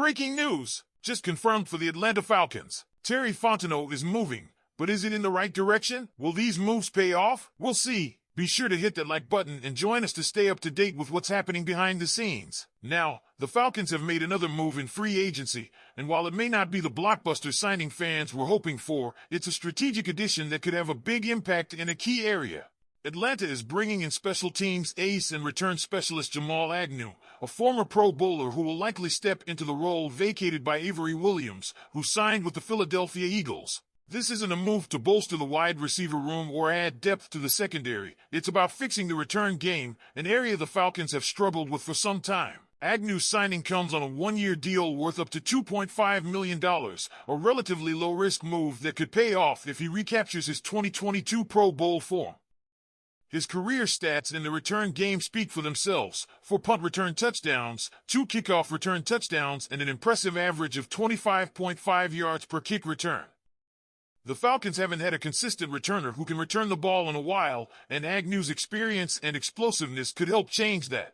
Breaking news! Just confirmed for the Atlanta Falcons. Terry Fontenot is moving, but is it in the right direction? Will these moves pay off? We'll see. Be sure to hit that like button and join us to stay up to date with what's happening behind the scenes. Now, the Falcons have made another move in free agency, and while it may not be the blockbuster signing fans were hoping for, it's a strategic addition that could have a big impact in a key area. Atlanta is bringing in special teams ace and return specialist Jamal Agnew, a former Pro Bowler who will likely step into the role vacated by Avery Williams, who signed with the Philadelphia Eagles. This isn't a move to bolster the wide receiver room or add depth to the secondary. It's about fixing the return game, an area the Falcons have struggled with for some time. Agnew's signing comes on a one-year deal worth up to $2.5 million, a relatively low-risk move that could pay off if he recaptures his 2022 Pro Bowl form. His career stats in the return game speak for themselves: 4 punt return touchdowns, 2 kickoff return touchdowns, and an impressive average of 25.5 yards per kick return. The Falcons haven't had a consistent returner who can return the ball in a while, and Agnew's experience and explosiveness could help change that.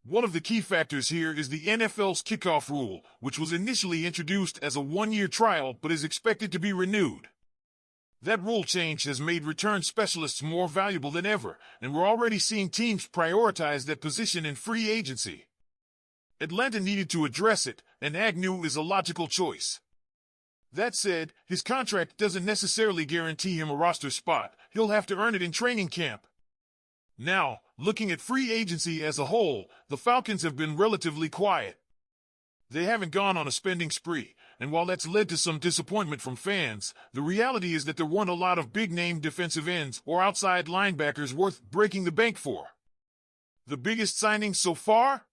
One of the key factors here is the NFL's kickoff rule, which was initially introduced as a one-year trial but is expected to be renewed. That rule change has made return specialists more valuable than ever, and we're already seeing teams prioritize that position in free agency. Atlanta needed to address it, and Agnew is a logical choice. That said, his contract doesn't necessarily guarantee him a roster spot. He'll have to earn it in training camp. Now, looking at free agency as a whole, the Falcons have been relatively quiet. They haven't gone on a spending spree, and while that's led to some disappointment from fans, the reality is that there weren't a lot of big-name defensive ends or outside linebackers worth breaking the bank for. The biggest signings so far?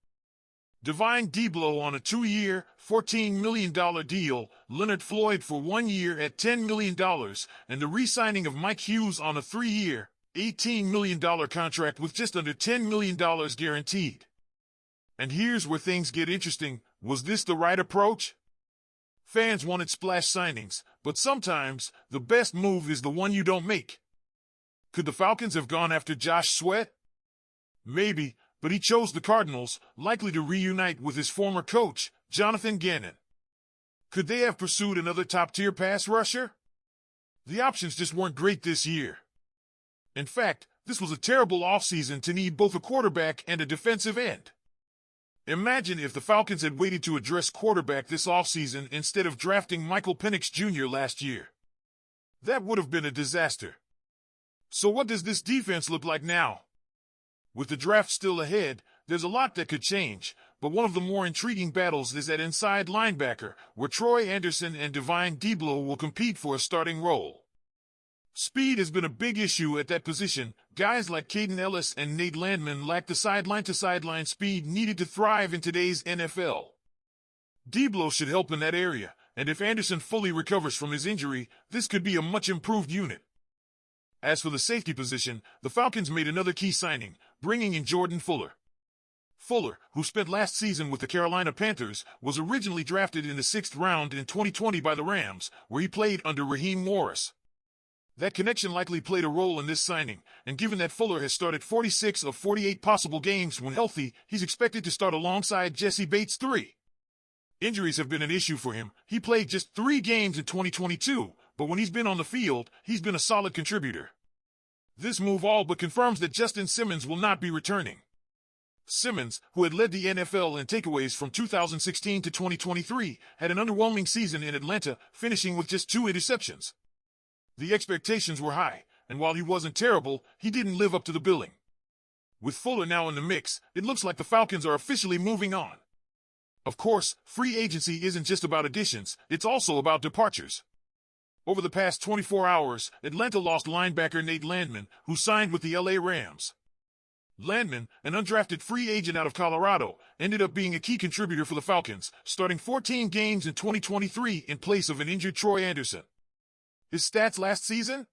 Divine Deablo on a 2-year, $14 million deal, Leonard Floyd for 1 year at $10 million, and the re-signing of Mike Hughes on a 3-year, $18 million contract with just under $10 million guaranteed. And here's where things get interesting. Was this the right approach? Fans wanted splash signings, but sometimes the best move is the one you don't make. Could the Falcons have gone after Josh Sweat? Maybe, but he chose the Cardinals, likely to reunite with his former coach, Jonathan Gannon. Could they have pursued another top-tier pass rusher? The options just weren't great this year. In fact, this was a terrible offseason to need both a quarterback and a defensive end. Imagine if the Falcons had waited to address quarterback this offseason instead of drafting Michael Penix Jr. last year. That would have been a disaster. So what does this defense look like now? With the draft still ahead, there's a lot that could change, but one of the more intriguing battles is at inside linebacker, where Troy Anderson and Divine Deablo will compete for a starting role. Speed has been a big issue at that position. Guys like Caden Ellis and Nate Landman lack the sideline-to-sideline speed needed to thrive in today's NFL. Deablo should help in that area, and if Anderson fully recovers from his injury, this could be a much-improved unit. As for the safety position, the Falcons made another key signing, bringing in Jordan Fuller. Fuller, who spent last season with the Carolina Panthers, was originally drafted in the 6th round in 2020 by the Rams, where he played under Raheem Morris. That connection likely played a role in this signing, and given that Fuller has started 46 of 48 possible games when healthy, he's expected to start alongside Jesse Bates III. Injuries have been an issue for him. He played just 3 games in 2022, but when he's been on the field, he's been a solid contributor. This move all but confirms that Justin Simmons will not be returning. Simmons, who had led the NFL in takeaways from 2016 to 2023, had an underwhelming season in Atlanta, finishing with just 2 interceptions. The expectations were high, and while he wasn't terrible, he didn't live up to the billing. With Fuller now in the mix, it looks like the Falcons are officially moving on. Of course, free agency isn't just about additions, it's also about departures. Over the past 24 hours, Atlanta lost linebacker Nate Landman, who signed with the LA Rams. Landman, an undrafted free agent out of Colorado, ended up being a key contributor for the Falcons, starting 14 games in 2023 in place of an injured Troy Anderson. His stats last season?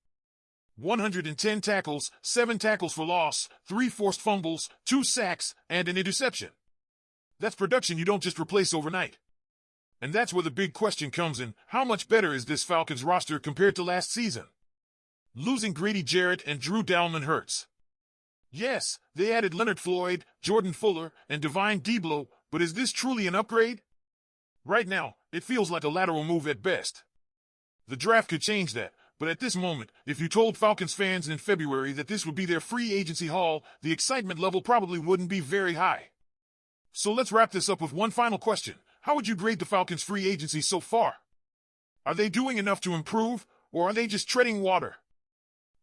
110 tackles, 7 tackles for loss, 3 forced fumbles, 2 sacks, and an interception. That's production you don't just replace overnight. And that's where the big question comes in: how much better is this Falcons roster compared to last season? Losing Grady Jarrett and Drew Dalman hurts. Yes, they added Leonard Floyd, Jordan Fuller, and Divine Deablo, but is this truly an upgrade? Right now, it feels like a lateral move at best. The draft could change that, but at this moment, if you told Falcons fans in February that this would be their free agency haul, the excitement level probably wouldn't be very high. So let's wrap this up with one final question. How would you grade the Falcons' free agency so far? Are they doing enough to improve, or are they just treading water?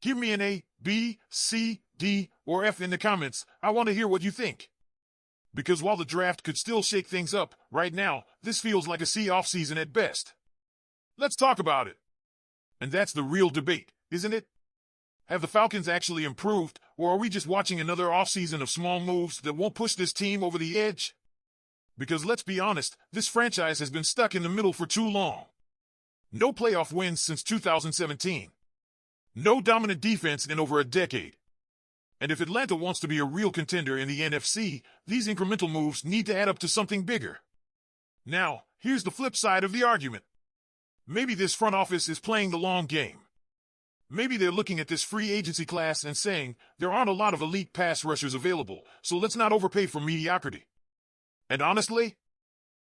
Give me an A, B, C, D, or F in the comments. I want to hear what you think. Because while the draft could still shake things up, right now, this feels like a C offseason at best. Let's talk about it. And that's the real debate, isn't it? Have the Falcons actually improved, or are we just watching another offseason of small moves that won't push this team over the edge? Because let's be honest, this franchise has been stuck in the middle for too long. No playoff wins since 2017. No dominant defense in over a decade. And if Atlanta wants to be a real contender in the NFC, these incremental moves need to add up to something bigger. Now, here's the flip side of the argument. Maybe this front office is playing the long game. Maybe they're looking at this free agency class and saying, there aren't a lot of elite pass rushers available, so let's not overpay for mediocrity. And honestly,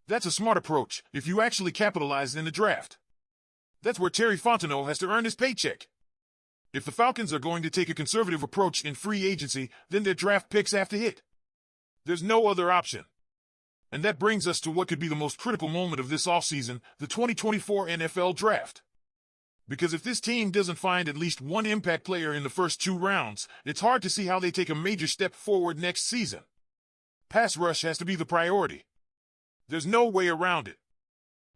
that's a smart approach if you actually capitalize in the draft. That's where Terry Fontenot has to earn his paycheck. If the Falcons are going to take a conservative approach in free agency, then their draft picks have to hit. There's no other option. And that brings us to what could be the most critical moment of this offseason, the 2024 NFL Draft. Because if this team doesn't find at least one impact player in the first 2 rounds, it's hard to see how they take a major step forward next season. Pass rush has to be the priority. There's no way around it.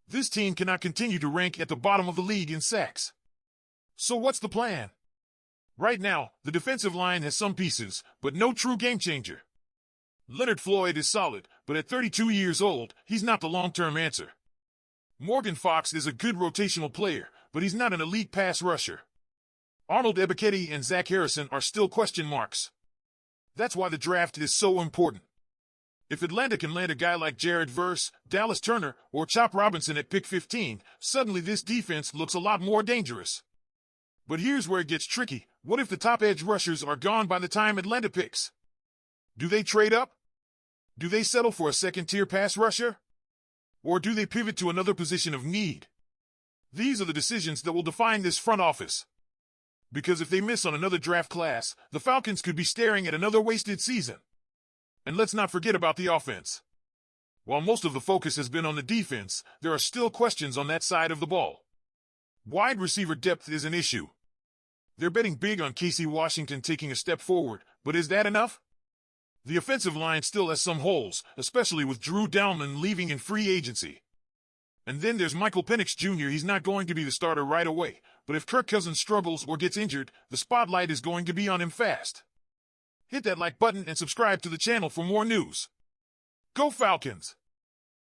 This team cannot continue to rank at the bottom of the league in sacks. So what's the plan? Right now, the defensive line has some pieces, but no true game changer. Leonard Floyd is solid, but at 32 years old, he's not the long-term answer. Morgan Fox is a good rotational player, but he's not an elite pass rusher. Arnold Ebiketie and Zach Harrison are still question marks. That's why the draft is so important. If Atlanta can land a guy like Jared Verse, Dallas Turner, or Chop Robinson at pick 15, suddenly this defense looks a lot more dangerous. But here's where it gets tricky. What if the top edge rushers are gone by the time Atlanta picks? Do they trade up? Do they settle for a second-tier pass rusher? Or do they pivot to another position of need? These are the decisions that will define this front office. Because if they miss on another draft class, the Falcons could be staring at another wasted season. And let's not forget about the offense. While most of the focus has been on the defense, there are still questions on that side of the ball. Wide receiver depth is an issue. They're betting big on Casey Washington taking a step forward, but is that enough? The offensive line still has some holes, especially with Drew Dalman leaving in free agency. And then there's Michael Penix Jr. He's not going to be the starter right away, but if Kirk Cousins struggles or gets injured, the spotlight is going to be on him fast. Hit that like button and subscribe to the channel for more news. Go Falcons!